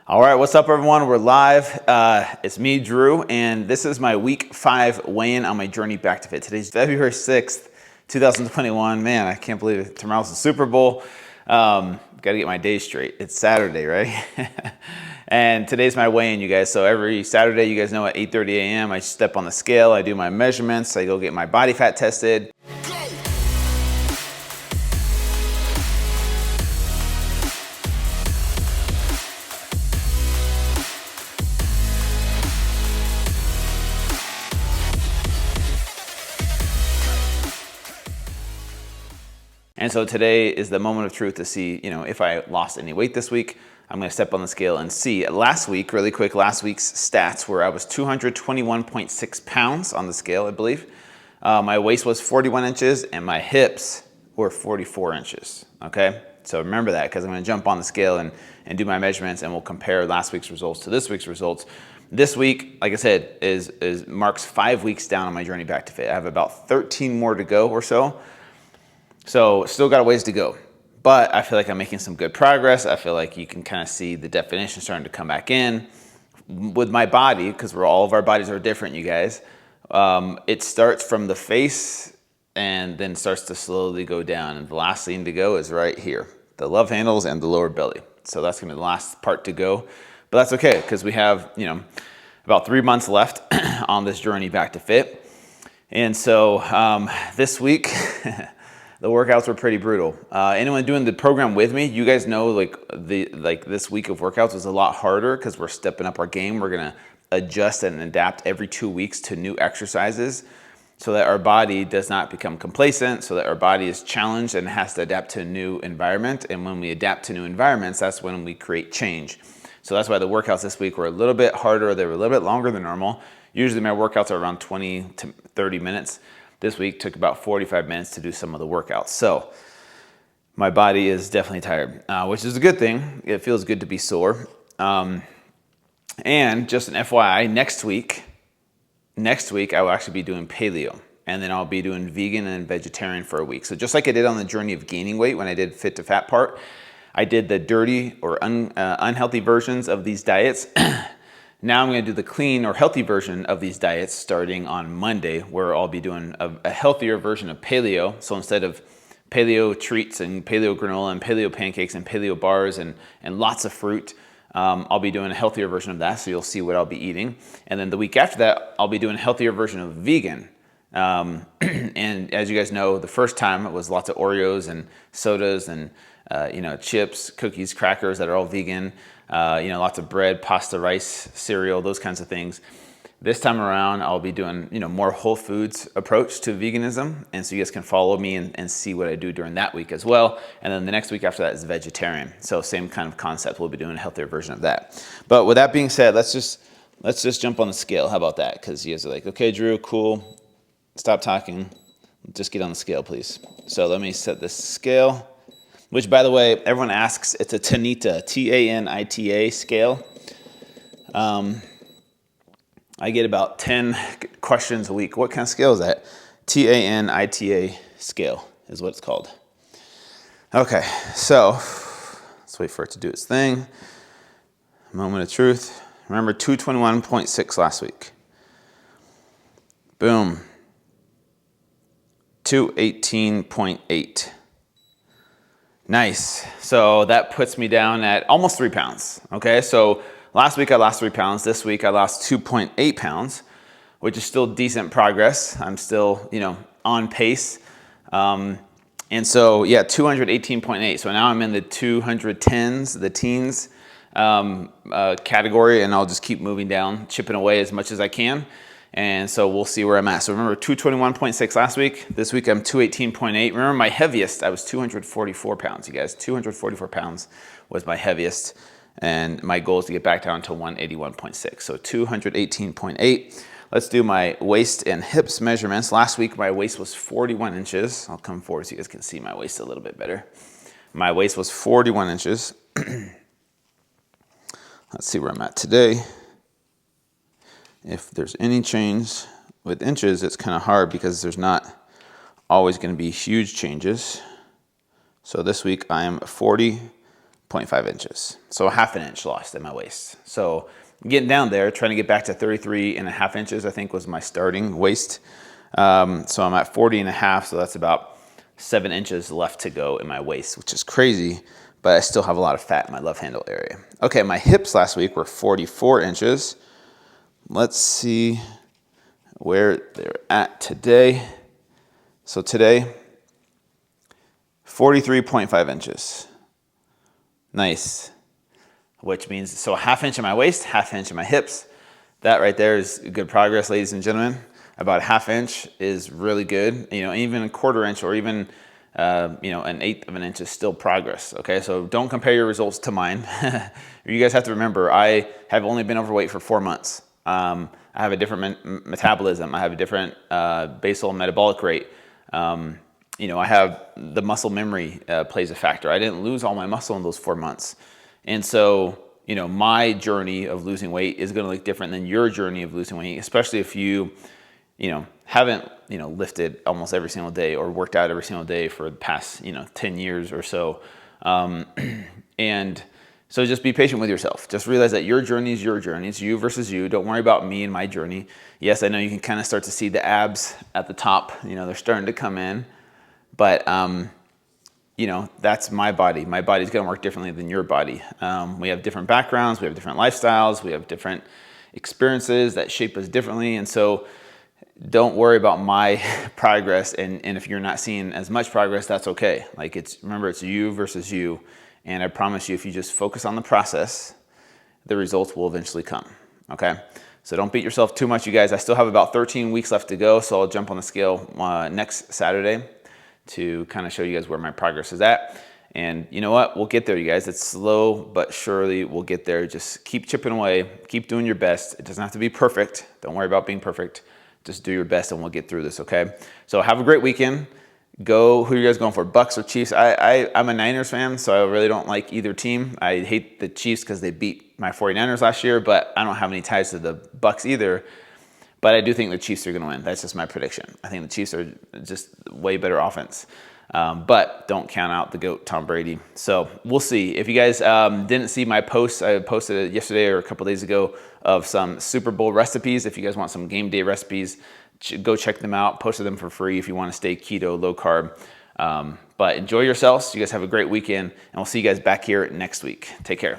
All right, what's up everyone? We're live. It's me, Drew, and this is my week 5 weigh-in on my journey back to fit. Today's February 6th, 2021. Man, I can't believe it. Tomorrow's the Super Bowl. Got to get my days straight. It's Saturday, right? And today's my weigh-in, you guys. So every Saturday, you guys know at 8:30 a.m., I step on the scale, I do my measurements, I go get my body fat tested. And so today is the moment of truth to see, if I lost any weight this week. I'm gonna step on the scale and see. Last week, really quick, last week's stats were I was 221.6 pounds on the scale, I believe. My waist was 41 inches and my hips were 44 inches, okay? So remember that, because I'm gonna jump on the scale and do my measurements, and we'll compare last week's results to this week's results. This week, like I said, marks 5 weeks down on my journey back to fit. I have about 13 more to go or so. So still got a ways to go, but I feel like I'm making some good progress. I feel like you can kind of see the definition starting to come back in with my body, because all of our bodies are different, you guys. It starts from the face and then starts to slowly go down. And the last thing to go is right here, the love handles and the lower belly. So that's gonna be the last part to go, but that's okay, because we have, about 3 months left on this journey back to fit. And so this week, the workouts were pretty brutal. Anyone doing the program with me, you guys know this week of workouts was a lot harder because we're stepping up our game. We're gonna adjust and adapt every 2 weeks to new exercises so that our body does not become complacent, so that our body is challenged and has to adapt to a new environment. And when we adapt to new environments, that's when we create change. So that's why the workouts this week were a little bit harder. They were a little bit longer than normal. Usually my workouts are around 20 to 30 minutes. This week took about 45 minutes to do some of the workouts. So my body is definitely tired, which is a good thing. It feels good to be sore. And just an FYI, next week I will actually be doing paleo, and then I'll be doing vegan and vegetarian for a week. So just like I did on the journey of gaining weight when I did fit to fat part, I did the dirty or unhealthy versions of these diets. Now I'm going to do the clean or healthy version of these diets starting on Monday, where I'll be doing a healthier version of paleo. So instead of paleo treats and paleo granola and paleo pancakes and paleo bars and lots of fruit, I'll be doing a healthier version of that, so you'll see what I'll be eating. And then the week after that, I'll be doing a healthier version of vegan. And as you guys know, the first time it was lots of Oreos and sodas and chips, cookies, crackers that are all vegan. Lots of bread, pasta, rice, cereal, those kinds of things. This time around, I'll be doing, more whole foods approach to veganism. And so you guys can follow me and see what I do during that week as well. And then the next week after that is vegetarian. So same kind of concept. We'll be doing a healthier version of that. But with that being said, let's just jump on the scale. How about that? Because you guys are like, okay, Drew, cool. Stop talking. Just get on the scale, please. So let me set this scale. Which, by the way, everyone asks, it's a Tanita, T-A-N-I-T-A scale. I get about 10 questions a week. What kind of scale is that? T-A-N-I-T-A scale is what it's called. Okay, so let's wait for it to do its thing. Moment of truth. Remember 221.6 last week. Boom. 218.8. Nice. So that puts me down at almost 3 pounds. Okay, so last week I lost 3 pounds. This week I lost 2.8 pounds, which is still decent progress. I'm still, on pace. And so, 218.8. So now I'm in the 210s, the teens category, and I'll just keep moving down, chipping away as much as I can. And so we'll see where I'm at. So remember 221.6 last week. This week I'm 218.8. Remember my heaviest, I was 244 pounds, you guys. 244 pounds was my heaviest. And my goal is to get back down to 181.6. So 218.8. Let's do my waist and hips measurements. Last week my waist was 41 inches. I'll come forward so you guys can see my waist a little bit better. My waist was 41 inches. Let's see where I'm at today. If there's any change with inches, it's kind of hard because there's not always going to be huge changes. So this week I am 40 0.5 inches. So a half an inch lost in my waist. So getting down there, trying to get back to 33.5 inches, I think was my starting waist. So I'm at 40.5, so that's about 7 inches left to go in my waist, which is crazy, but I still have a lot of fat in my love handle area. Okay, my hips last week were 44 inches. Let's see where they're at today. So today, 43.5 inches. Nice. Which means, so a half inch in my waist, half inch in my hips. That right there is good progress, ladies and gentlemen. About a half inch is really good. You know, even a quarter inch or even, you know, an eighth of an inch is still progress. Okay, so don't compare your results to mine. You guys have to remember, I have only been overweight for 4 months. I have a different metabolism. I have a different basal metabolic rate. You know, I have the muscle memory plays a factor. I didn't lose all my muscle in those 4 months. And so, you know, my journey of losing weight is going to look different than your journey of losing weight, especially if you know, haven't, you know, lifted almost every single day or worked out every single day for the past, you know, 10 years or so. And so just be patient with yourself. Just realize that your journey is your journey. It's you versus you. Don't worry about me and my journey. Yes, I know you can kind of start to see the abs at the top. You know, they're starting to come in. But, you know, that's my body. My body's going to work differently than your body. We have different backgrounds. We have different lifestyles. We have different experiences that shape us differently. And so don't worry about my progress. And if you're not seeing as much progress, that's okay. Like, remember, it's you versus you. And I promise you, if you just focus on the process, the results will eventually come. Okay? So don't beat yourself too much, you guys. I still have about 13 weeks left to go. So I'll jump on the scale next Saturday to kind of show you guys where my progress is at. And you know what? We'll get there, you guys. It's slow, but surely we'll get there. Just keep chipping away. Keep doing your best. It doesn't have to be perfect. Don't worry about being perfect. Just do your best and we'll get through this, okay? So have a great weekend. Who are you guys going for, Bucks or Chiefs? I'm a Niners fan, so I really don't like either team. I hate the Chiefs because they beat my 49ers last year, but I don't have any ties to the Bucks either. But I do think the Chiefs are going to win. That's just my prediction. I think the Chiefs are just way better offense. But don't count out the GOAT, Tom Brady. So we'll see. If you guys didn't see my post, I posted it yesterday or a couple days ago of some Super Bowl recipes. If you guys want some game day recipes, go check them out. Posted them for free if you want to stay keto, low carb. But enjoy yourselves. You guys have a great weekend, and we'll see you guys back here next week. Take care.